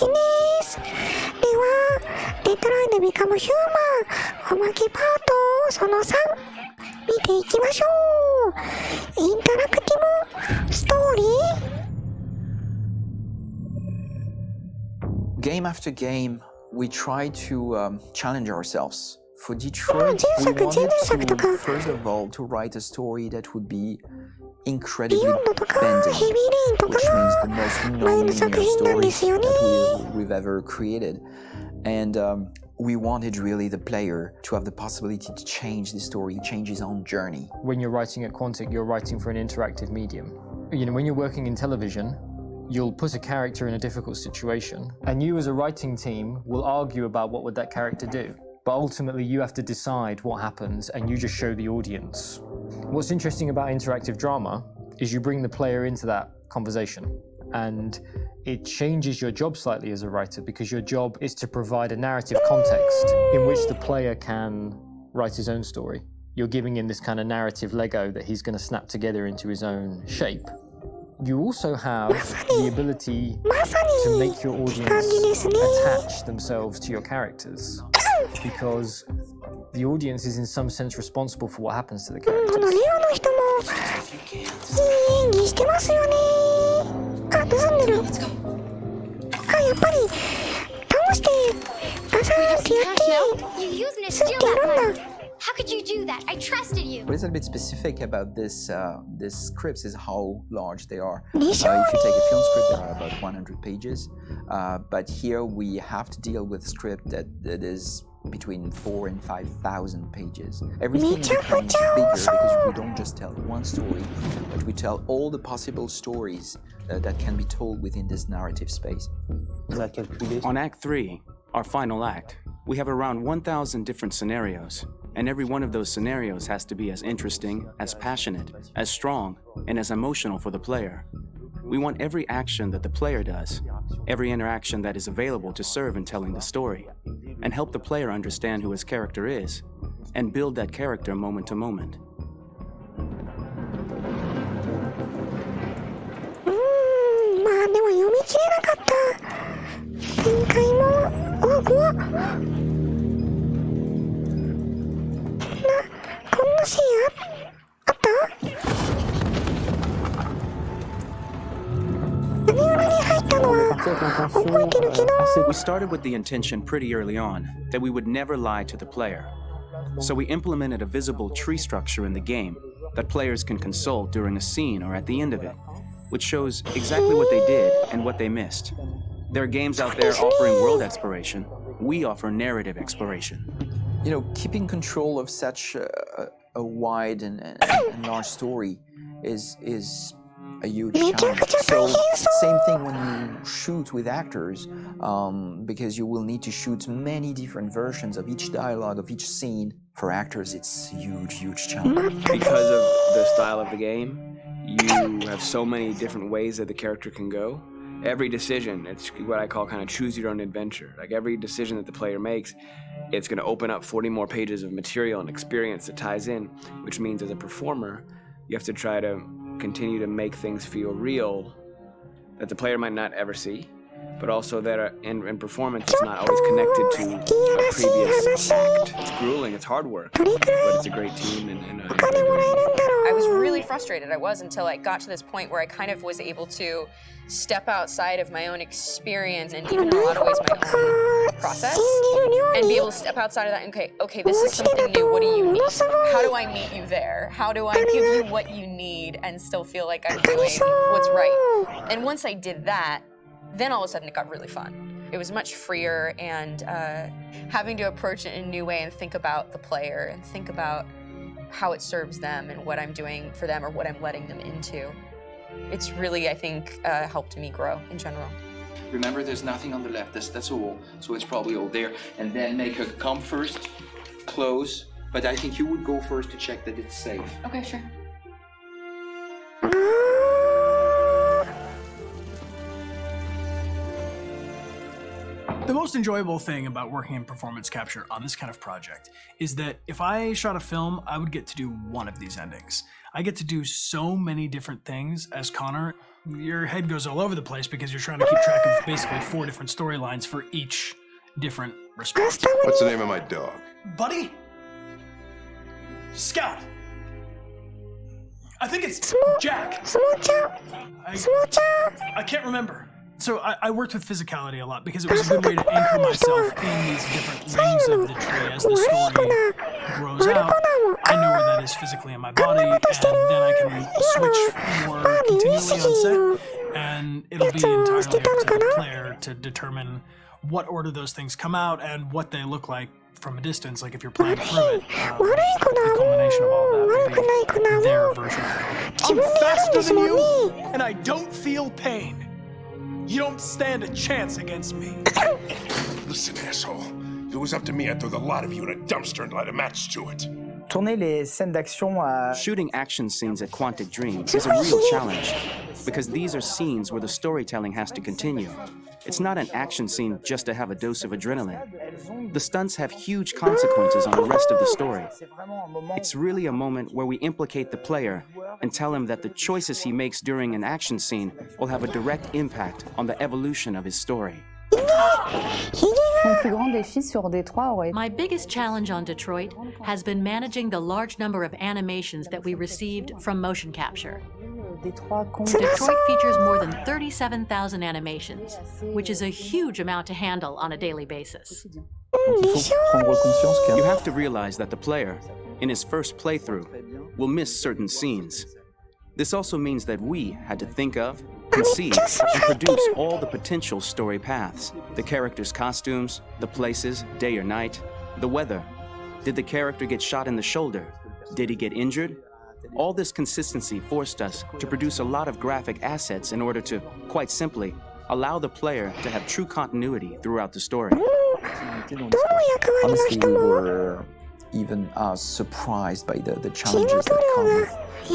です。では、デトロイトビカムヒューマンおまけパートその3見ていきましょう。インタラクティブストーリー。 Game after game, we try to challenge ourselves. For Detroit, we wanted to, first of all, to write a story that would be incredibly bending, which means the most non-linear story that we've ever created. And we wanted really the player to have the possibility to change the story, change his own journey. When you're writing at Quantic, you're writing for an interactive medium. You know, when you're working in television, you'll put a character in a difficult situation, and you as a writing team will argue about what would that character do. But ultimately, you have to decide what happens, and you just show the audience. What's interesting about interactive drama is you bring the player into that conversation, and it changes your job slightly as a writer, because your job is to provide a narrative context in which the player can write his own story. You're giving him this kind of narrative Lego that he's going to snap together into his own shape. You also have the ability to make your audience attach themselves to your characters, because the audience is in some sense responsible for what happens to the characters. このレオの人もいい演技してますよね。あ、盗んでる。あ、やっぱり倒してガサーってやってすってやるんだ。How could you do that? I trusted you. What is a bit specific about this scripts is how large they are. If you take a film script, there are about 100 pages, but here we have to deal with a script that is between 4,000 and 5,000 pages. Everything becomes bigger because we don't just tell one story, but we tell all the possible stories that can be told within this narrative space. On Act 3, our final act, we have around 1,000 different scenarios, and every one of those scenarios has to be as interesting, as passionate, as strong, and as emotional for the player. We want every action that the player does, every interaction that is available to serve in telling the story, and help the player understand who his character is, and build that character moment to moment. まあでも読み切れなかった展開も、怖っ。こんなシーンあった何裏に入ったのは覚えてるけど。 We started with the intention pretty early on that we would never lie to the player. So we implemented a visible tree structure in the game that players can consult during a scene or at the end of it, which shows exactly what they did and what they missed. There are games out there offering world exploration. We offer narrative exploration. You know, keeping control of such a wide and large story is a huge challenge. So same thing when you shoot with actors, because you will need to shoot many different versions of each dialogue, of each scene. For actors, it's a huge challenge. Because of the style of the game, you have so many different ways that the character can go. Every decision, it's what I call kind of choose your own adventure. Like every decision that the player makes, it's going to open up 40 more pages of material and experience that ties in, which means as a performer, you have to try to continue to make things feel real that the player might not ever see, but also that in performance it's not always connected to a previous act. It's grueling, it's hard work, but it's a great team and I was really frustrated. I was until I got to this point where I kind of was able to step outside of my own experience and even in a lot of ways my own process and be able to step outside of that and okay, this is something new. What do you need? How do I meet you there? How do I give you what you need and still feel like I'm doing what's right? And once I did that, then all of a sudden it got really fun. It was much freer, and having to approach it in a new way and think about the player and think about how it serves them and what I'm doing for them or what I'm letting them into. It's really, I think, helped me grow in general. Remember, there's nothing on the left. That's all. So it's probably all there. And then make her come first, close. But I think you would go first to check that it's safe. Okay, sure. The most enjoyable thing about working in performance capture on this kind of project is that if I shot a film, I would get to do one of these endings. I get to do so many different things as Connor. your head goes all over the place because you're trying to keep track of basically 4 different storylines for each different response. What's the name of my dog? Buddy? Scout. I think it's Jack. I can't remember. So I worked with physicality a lot because it was a good way to anchor myself in these different rings of the tree as the story grows out. I know where that is physically in my body, and then I can switch more continually on set, and it'll be entirely up to the player to determine what order those things come out and what they look like from a distance, like if you're playing through it. The culmination of all that will be their version of it. I'm faster than you, and I don't feel pain. You don't stand a chance against me. Listen, asshole. If it was up to me, I'd throw the lot of you in a dumpster and light a match to it. Tourner les scènes d'action à... Shooting action scenes at Quantic Dream is a real challenge, because these are scenes where the storytelling has to continue. It's not an action scene just to have a dose of adrenaline. The stunts have huge consequences on the rest of the story. It's really a moment where we implicate the player and tell him that the choices he makes during an action scene will have a direct impact on the evolution of his story. My biggest challenge on Detroit has been managing the large number of animations that we received from motion capture. Detroit features more than 37,000 animations, which is a huge amount to handle on a daily basis. You have to realize that the player, in his first playthrough, will miss certain scenes. This also means that we had to think of, conceive, and produce all the potential story paths. The characters' costumes, the places, day or night, the weather. Did the character get shot in the shoulder? Did he get injured? All this consistency forced us to produce a lot of graphic assets in order to, quite simply, allow the player to have true continuity throughout the story. Honestly, we were even surprised by the challenges that come with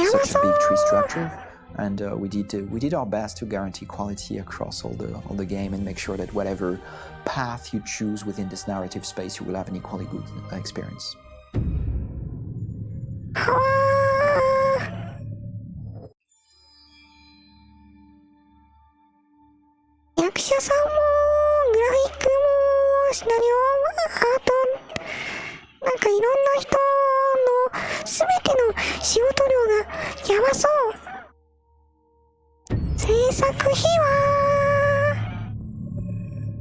such a big tree structure. And we did our best to guarantee quality across all the game and make sure that whatever path you choose within this narrative space, you will have an equally good experience. 役者さんもグラフィックもシナリオもあとなんかいろんな人の全ての仕事量がやばそう。制作費は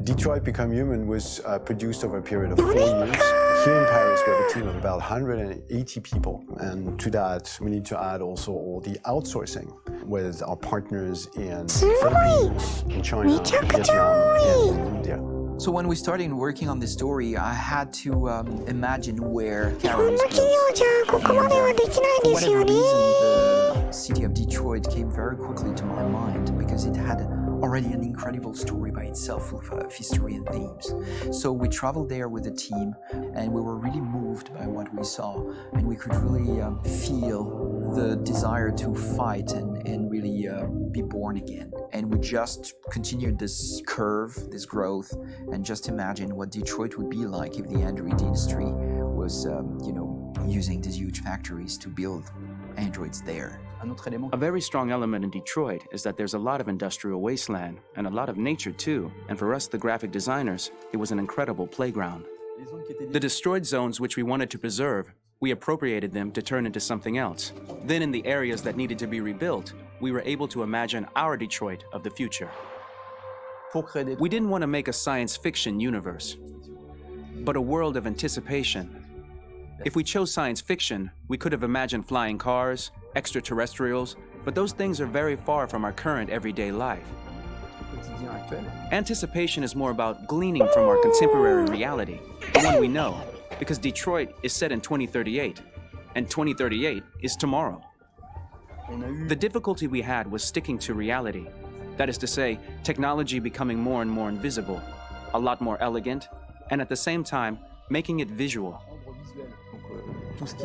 Detroit Become Human was produced over a period of 4 years. Here in Paris, we have a team of about 180 people. And to that, we need to add also all the outsourcing with our partners in Philippines, in China, Vietnam, and in India. So when we started working on this story, I had to imagine where Karen was built. And for whatever reason, the city of Detroit came very quickly to my mind because it had already an incredible story by itself with history and themes. So we traveled there with the team and we were really moved by what we saw, and we could really feel the desire to fight and really be born again. And we just continued this curve, this growth, and just imagine what Detroit would be like if the Android industry was, using these huge factories to build androids there. A very strong element in Detroit is that there's a lot of industrial wasteland and a lot of nature too, and for us, the graphic designers, it was an incredible playground. The destroyed zones which we wanted to preserve, we appropriated them to turn into something else. Then in the areas that needed to be rebuilt, we were able to imagine our Detroit of the future. We didn't want to make a science fiction universe, but a world of anticipation. If we chose science fiction, we could have imagined flying cars, extraterrestrials, but those things are very far from our current everyday life. Anticipation is more about gleaning from our contemporary reality, the one we know, because Detroit is set in 2038, and 2038 is tomorrow. The difficulty we had was sticking to reality. That is to say, technology becoming more and more invisible, a lot more elegant, and at the same time, making it visual.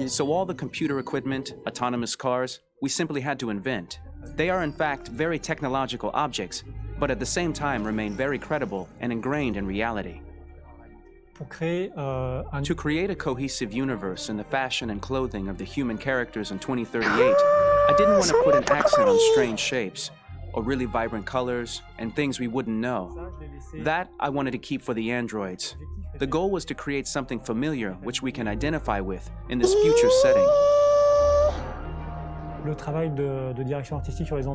So all the computer equipment, autonomous cars, we simply had to invent. They are in fact very technological objects, but at the same time remain very credible and ingrained in reality. To create a cohesive universe in the fashion and clothing of the human characters in 2038, I didn't want to put an accent on strange shapes, or really vibrant colors, and things we wouldn't know. That I wanted to keep for the androids. The goal was to create something familiar which we can identify with in this future setting.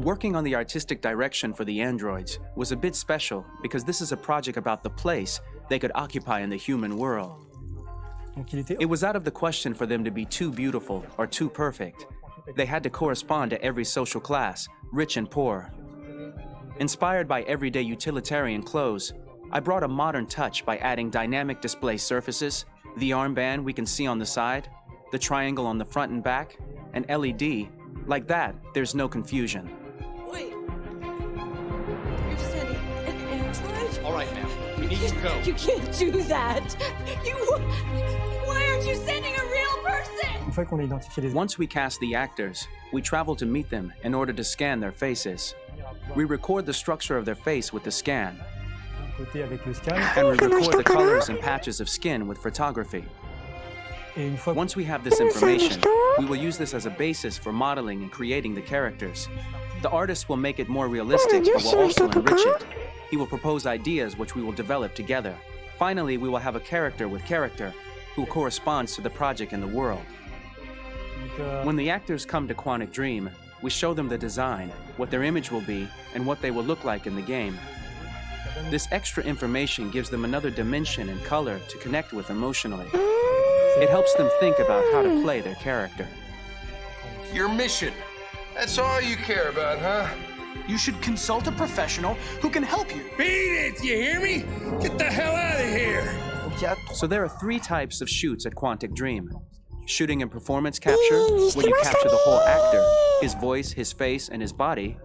Working on the artistic direction for the androids was a bit special because this is a project about the place they could occupy in the human world. It was out of the question for them to be too beautiful or too perfect. They had to correspond to every social class, rich and poor. Inspired by everyday utilitarian clothes, I brought a modern touch by adding dynamic display surfaces, the armband we can see on the side, the triangle on the front and back, an LED. Like that, there's no confusion. Wait. You're sending an android? All right, ma'am. We need to go. You can't do that. Why aren't you sending a real person? Once we cast the actors, we travel to meet them in order to scan their faces. We record the structure of their face with the scan. And we record the colors and patches of skin with photography. Once we have this information, we will use this as a basis for modeling and creating the characters. The artist will make it more realistic, but will also enrich it. He will propose ideas which we will develop together. Finally, we will have a character with character who corresponds to the project and the world. When the actors come to Quantic Dream, we show them the design, what their image will be, and what they will look like in the game. This extra information gives them another dimension and color to connect with emotionally. It helps them think about how to play their character. Your mission. That's all you care about, huh? You should consult a professional who can help you. Beat it, you hear me? Get the hell out of here! So there are 3 types of shoots at Quantic Dream. Shooting and performance capture, where you capture the whole actor, his voice, his face, and his body.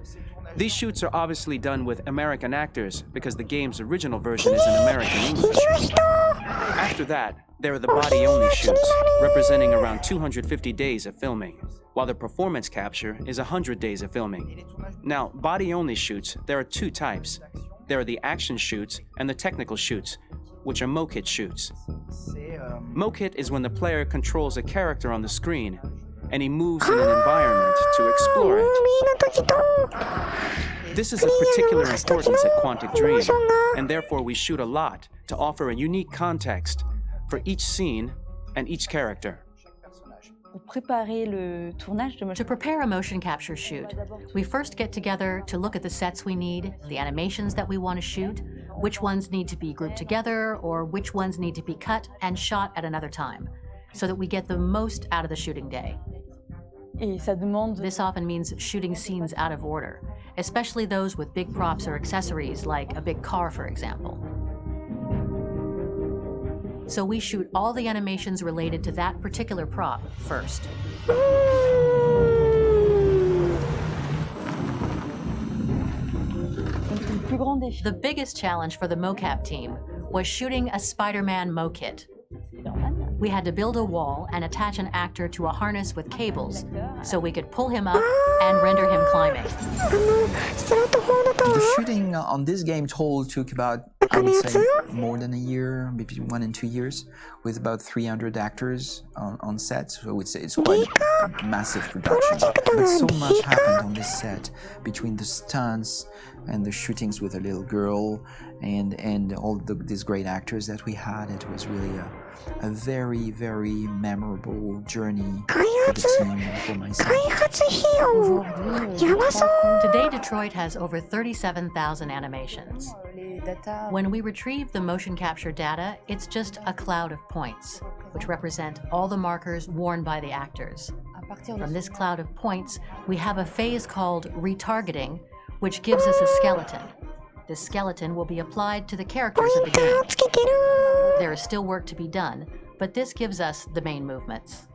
These shoots are obviously done with American actors because the game's original version is in American English. After that, there are the body-only shoots, representing around 250 days of filming, while the performance capture is 100 days of filming. Now, body-only shoots, there are 2 types. There are the action shoots and the technical shoots, which are mokit shoots. Mokit is when the player controls a character on the screen, and he moves in an environment to explore it. This is of particular importance at Quantic Dream, and therefore we shoot a lot to offer a unique context for each scene and each character. To prepare a motion capture shoot, we first get together to look at the sets we need, the animations that we want to shoot, which ones need to be grouped together, or which ones need to be cut and shot at another time, so that we get the most out of the shooting day. This often means shooting scenes out of order, especially those with big props or accessories, like a big car, for example. So we shoot all the animations related to that particular prop first. The biggest challenge for the mocap team was shooting a Spider-Man mokit. We had to build a wall and attach an actor to a harness with cables so we could pull him up and render him climbing. The shooting on this game took about, I would say, more than a year, maybe 1 and 2 years, with about 300 actors on set. So I would say it's quite a massive production. But so much happened on this set between the stunts and the shootings with a little girl and all these great actors that we had. It was really a very, very memorable journey for the team and for myself. Today, Detroit has over 37,000 animations. When we retrieve the motion capture data, it's just a cloud of points, which represent all the markers worn by the actors. From this cloud of points, we have a phase called retargeting, which gives us a skeleton. This skeleton will be applied to the characters of the game. There is still work to be done, but this gives us the main movements.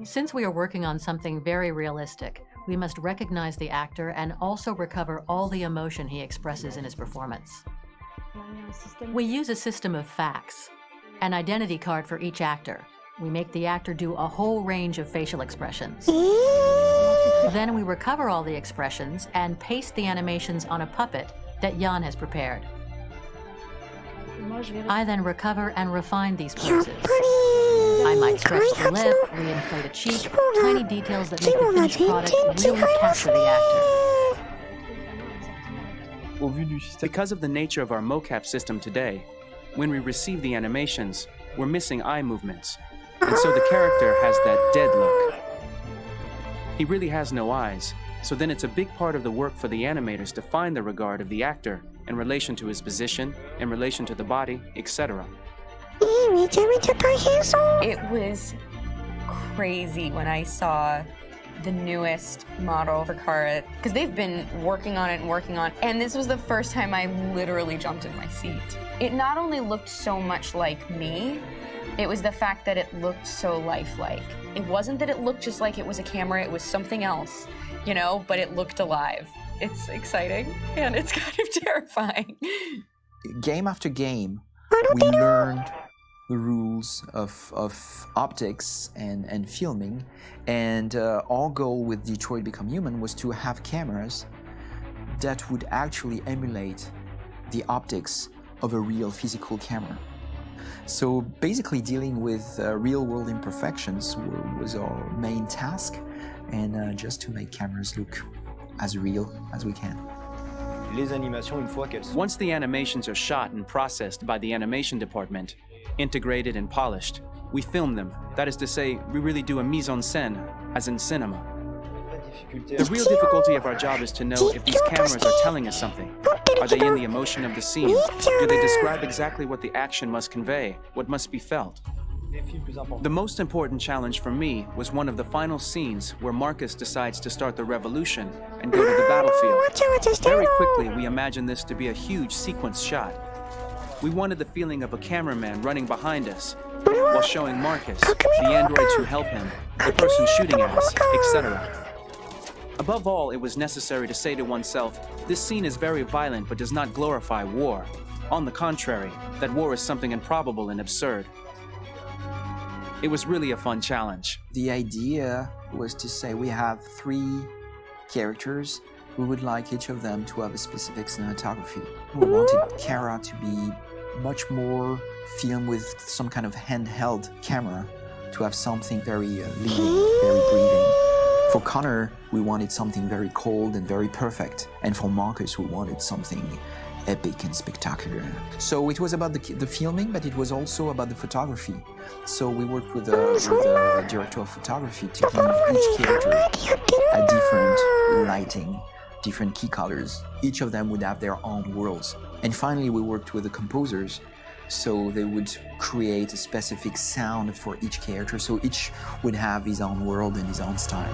Since we are working on something very realistic, we must recognize the actor and also recover all the emotion he expresses in his performance. We use a system of facts, an identity card for each actor. We make the actor do a whole range of facial expressions. Then we recover all the expressions and paste the animations on a puppet that Jan has prepared. I then recover and refine these poses. I might stretch the lip, reinflate a cheek, tiny details that make the finished product really capture the actor. Because of the nature of our mocap system today, when we receive the animations, we're missing eye movements, and so the character has that dead look. He really has no eyes, so then it's a big part of the work for the animators to find the regard of the actor in relation to his position, in relation to the body, etc. It was crazy when I saw the newest model for Kara, because they've been working on it, and this was the first time I literally jumped in my seat. It not only looked so much like me, it was the fact that it looked so lifelike. It wasn't that it looked just like it was a camera, it was something else, you know, but it looked alive. It's exciting, and it's kind of terrifying. Game after game, we learned the rules of optics and filming, and our goal with Detroit Become Human was to have cameras that would actually emulate the optics of a real physical camera. So basically dealing with real-world imperfections was our main task, and just to make cameras look as real as we can. Once the animations are shot and processed by the animation department, integrated and polished, we film them. That is to say, we really do a mise en scène, as in cinema. The real difficulty of our job is to know if these cameras are telling us something. Are they in the emotion of the scene? Do they describe exactly what the action must convey, what must be felt? The most important challenge for me was one of the final scenes where Marcus decides to start the revolution and go to the battlefield. Very quickly, we imagined this to be a huge sequence shot. We wanted the feeling of a cameraman running behind us while showing Marcus, the androids who help him, the person shooting at us, etc. Above all, it was necessary to say to oneself, this scene is very violent but does not glorify war. On the contrary, that war is something improbable and absurd. It was really a fun challenge. The idea was to say we have 3 characters. We would like each of them to have a specific cinematography. We wanted Kara to be much more filmed with some kind of handheld camera, to have something very living, very breathing. For Connor, we wanted something very cold and very perfect. And for Marcus, we wanted something epic and spectacular. So it was about the filming, but it was also about the photography. So we worked with the director of photography to give each character a different lighting, different key colors. Each of them would have their own worlds. And finally, we worked with the composers, so they would create a specific sound for each character, so each would have his own world and his own style.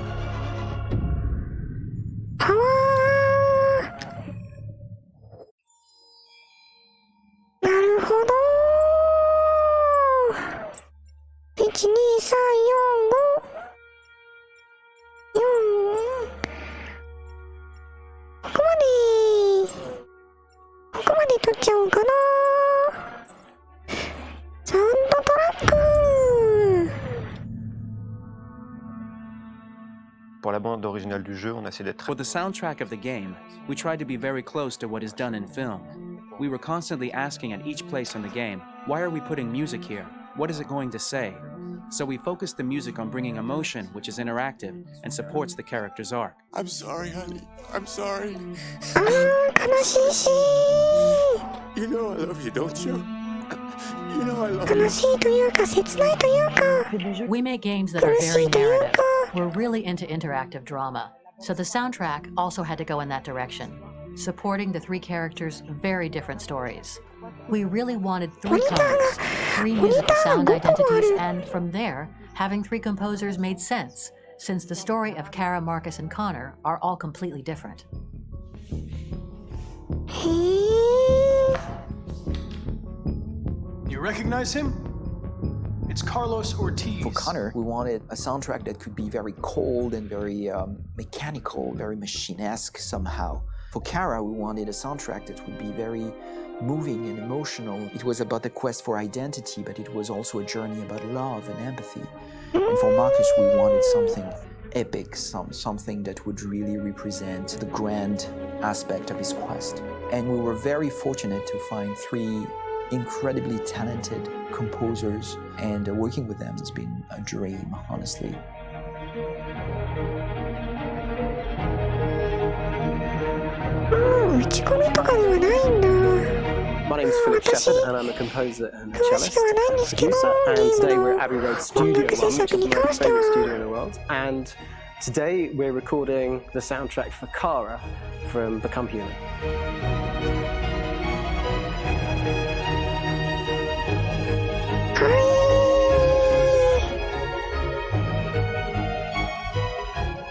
For the soundtrack of the game, we tried to be very close to what is done in film. We were constantly asking at each place in the game, why are we putting music here? What is it going to say? So we focused the music on bringing emotion, which is interactive, and supports the character's arc. I'm sorry, honey. I'm sorry. You know I love you, don't you? You know I love you. We make games that are very narrative. We're really into interactive drama, so the soundtrack also had to go in that direction, supporting the 3 characters' very different stories. We really wanted 3 colors, 3 musical sound identities, and from there, having 3 composers made sense, since the story of Kara, Marcus, and Connor are all completely different. You recognize him? It's Carlos Ortiz. For Connor, we wanted a soundtrack that could be very cold and very mechanical, very machine-esque somehow. For Kara, we wanted a soundtrack that would be very moving and emotional. It was about the quest for identity, but it was also a journey about love and empathy. And for Marcus, we wanted something epic, something that would really represent the grand aspect of his quest. And we were very fortunate to find 3 incredibly talented composers, and working with them has been a dream, honestly. とかではないんだ。 My name's Philip Shepherd, and I'm a composer and a cellist, producer. And today we're at Abbey Road Studio 1, which is my favourite studio in the world. And today we're recording the soundtrack for Kara from BecomeHuman.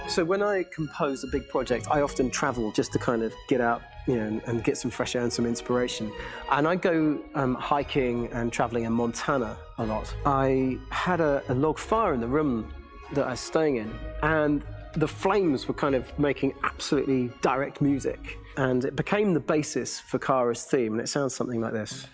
So when I compose a big project, I often travel just to kind of get out, and get some fresh air and some inspiration. And I go hiking and traveling in Montana a lot. I had a log fire in the room that I was staying in, and the flames were kind of making absolutely direct music. And it became the basis for Kara's theme, and it sounds something like this.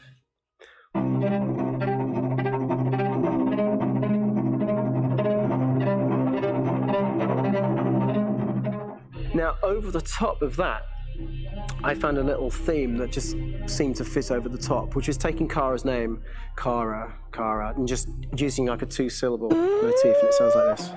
Now, over the top of that, I found a little theme that just seemed to fit over the top, which is taking Kara's name, Kara, and just using like a two-syllable motif, and it sounds like this.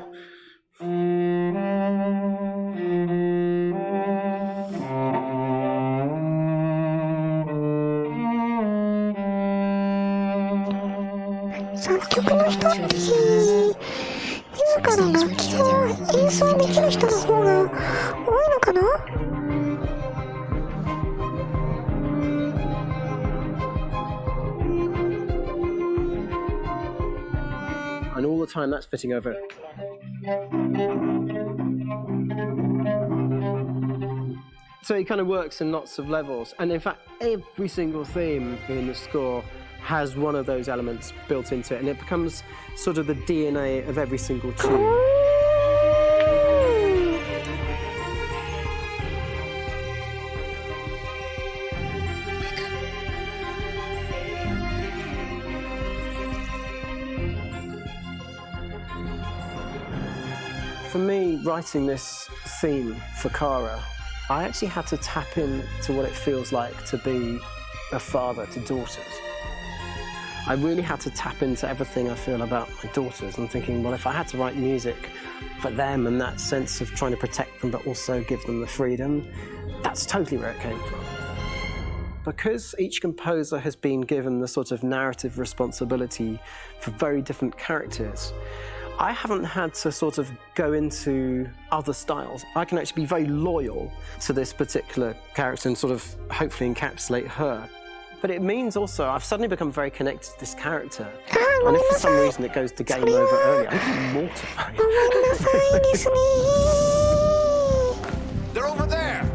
And all the time that's fitting over. So it kind of works in lots of levels, and in fact every single theme in the score has one of those elements built into it, and it becomes sort of the DNA of every single tune. For me, writing this theme for Kara, I actually had to tap into what it feels like to be a father to daughters. I really had to tap into everything I feel about my daughters. I'm thinking, well, if I had to write music for them and that sense of trying to protect them but also give them the freedom, that's totally where it came from. Because each composer has been given the sort of narrative responsibility for very different characters, I haven't had to sort of go into other styles. I can actually be very loyal to this particular character and sort of hopefully encapsulate her. But it means also I've suddenly become very connected to this character. And if for some reason it goes to game over early, I'm mortified. They're over there!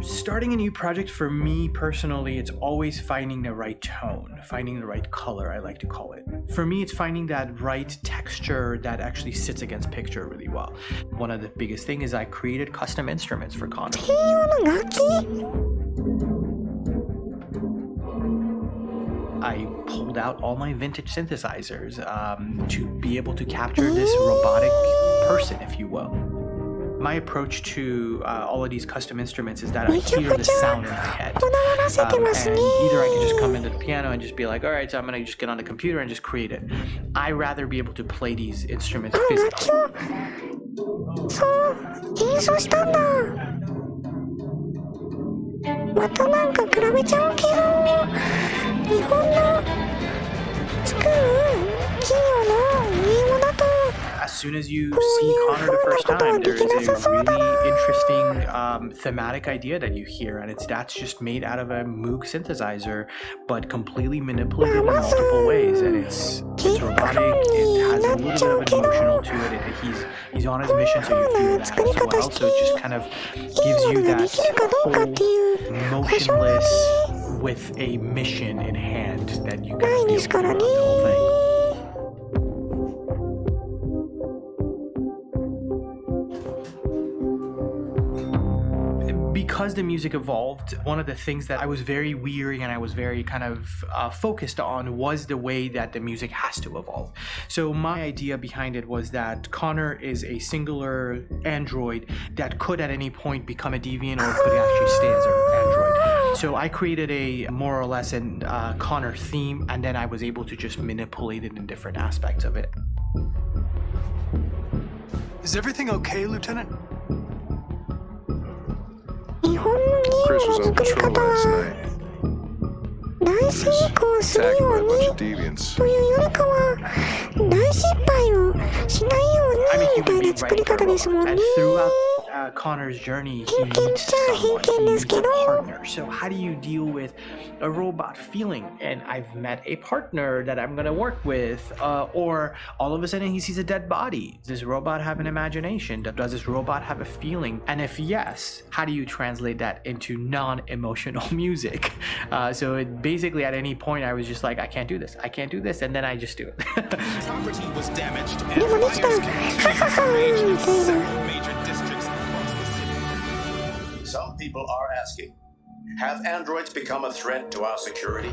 Starting a new project, for me personally, it's always finding the right tone, finding the right color, I like to call it. For me, it's finding that right texture that actually sits against picture really well. One of the biggest things is I created custom instruments for Connor. I pulled out all my vintage synthesizers to be able to capture this robotic person, if you will. My approach to all of these custom instruments is that I hear the sound in my head. And either I can just come into the piano and just be like, all right, so I'm going to just get on the computer and just create it. I rather be able to play these instruments physically. As soon as you see Connor the first time, there is a really interesting thematic idea that you hear, and that's just made out of a Moog synthesizer, but completely manipulated in multiple ways, and it's robotic. It has a little bit of an emotional to it. He's on his mission, so you feel that as well. So it just kind of gives you that whole motionless with a mission in hand that you can feel throughout the whole thing. Because the music evolved, one of the things that I was very weary and I was very kind of focused on was the way that the music has to evolve. So my idea behind it was that Connor is a singular android that could at any point become a deviant or could actually stay as an android. So I created a more or less an Connor theme, and then I was able to just manipulate it in different aspects of it. Is everything okay, Lieutenant? 日本のの作り方は大成功するようにというよりかは大失敗をしないようにみたいな作り方ですもんね。Connor's journey, he 偏見 needs っちゃ someone, 偏 he 見ですけ needs ど a partner. So how do you deal with a robot feeling? And I've met a partner that I'm gonna work with, or all of a sudden he sees a dead body. Does this robot have an imagination? Does this robot have a feeling? And if yes, how do you translate that into non-emotional music? So basically at any point I was just like, I can't do this, and then I just do it. Property was damaged and でもできた fires ははは continued to み rage たい in な several major districts across the city. Some people are asking, have androids become a threat to our security?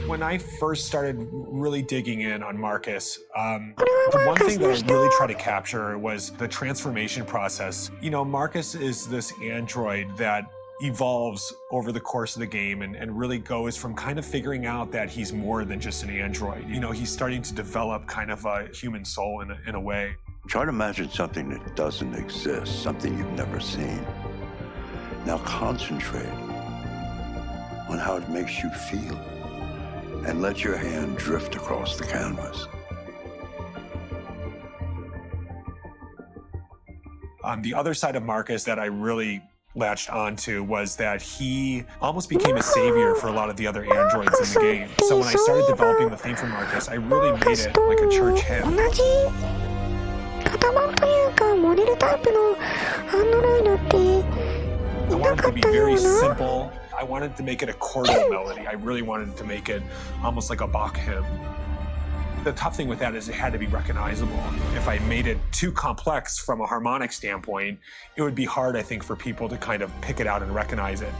When I first started really digging in on Marcus, the one thing that I really tried to capture was the transformation process. You know, Marcus is this android that evolves over the course of the game and really goes from kind of figuring out that he's more than just an android. You know, he's starting to develop kind of a human soul in a way. Try to imagine something that doesn't exist, something you've never seen. Now concentrate on how it makes you feel and let your hand drift across the canvas. The other side of Marcus that I really latched onto was that he almost became a savior for a lot of the other androids in the game. So when I started developing the theme for Marcus, I really made it like a church hymn. 同じ型番というかモデルタイプのアンドロイドって I wanted it to be very simple. I wanted to make it a chordal melody. I really wanted to make it almost like a Bach hymn. The tough thing with that is it had to be recognizable. If I made it too complex from a harmonic standpoint, it would be hard, I think, for people to kind of pick it out and recognize it.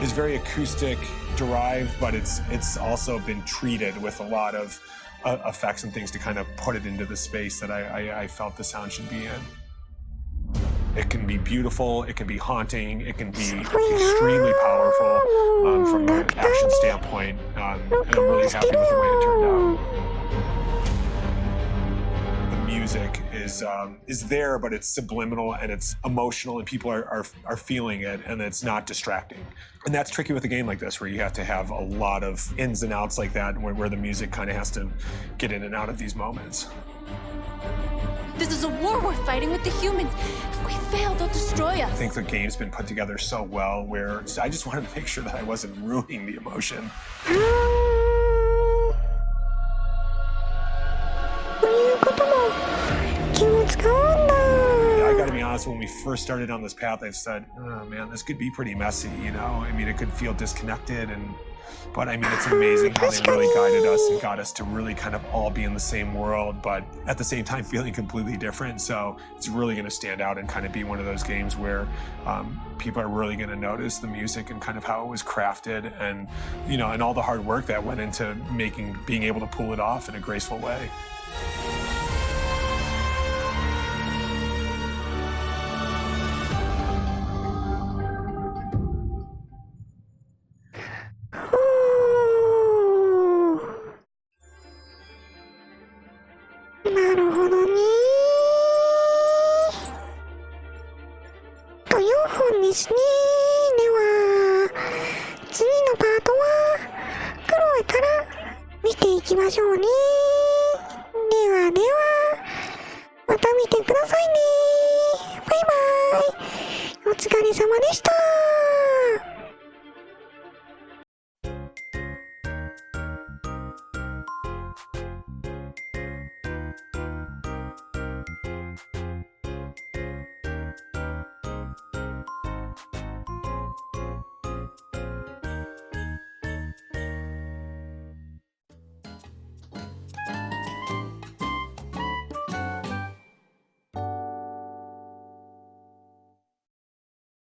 It's very acoustic derived, but it's also been treated with a lot of effects and things to kind of put it into the space that I felt the sound should be in. It can be beautiful, it can be haunting, it can be extremely powerful from an action standpoint, and I'm really happy with the way it turned out. The music is there, but it's subliminal and it's emotional, and people are feeling it, and it's not distracting. And that's tricky with a game like this, where you have to have a lot of ins and outs like that, where the music kind of has to get in and out of these moments. This is a war we're fighting with the humans. If we fail, they'll destroy us. I think the game's been put together so well where I just wanted to make sure that I wasn't ruining the emotion. I gotta be honest, when we first started on this path, I said, oh man, this could be pretty messy, you know? I mean, it could feel disconnected, but I mean, it's amazing how they really guided us and got us to really kind of all be in the same world, but at the same time feeling completely different. So it's really gonna stand out and kind of be one of those games where people are really gonna notice the music and kind of how it was crafted, and, you know, and all the hard work that went into being able to pull it off in a graceful way.お疲れ様でした。